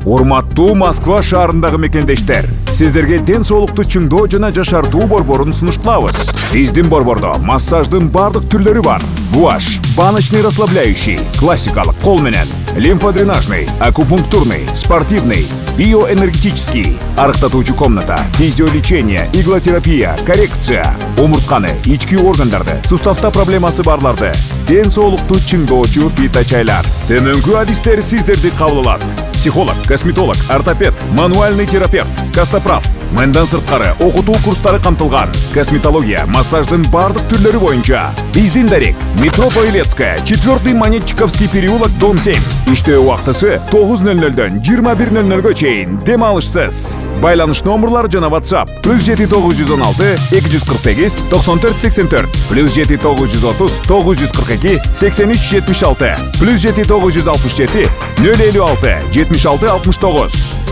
Урматтуу Москва шаарындагы мекендештер, сиздерге ден соолукту чыңдоо жана жашартуу борборун сунушталабыз. Биздин борбордо массаждын бардык түрлөрү бар. Гуаш, баночный расслабляющий, классикалык кол менен, лимфодренажный, акупунктурный, спортивный, биоэнергетический, арыктатуучу комната, физиолечение, иглотерапия, коррекция, омуртканы, ички органдарды, суставта проблемасы барларды, ден соолукту чыңдоочу фиточайлар. Төмөнкү адистер сиздерди кабыл алат. Психолог, косметолог, ортопед, мануальный терапевт, костоправ, мындан сырткары окутуу курстары камтылган. Косметология, массаждын бардык түрлөрү боюнча. Биздин дарек: метро Павелецкая, 4-й Монетчиковский переулок, дом 7. Иштөө убактысы 9:00дөн 21:00га чейин дем алышсыз. Байланыш номерлары жана WhatsApp +7 916 248 94 84 +7 930 942 83 76 +7 967 056 76 69.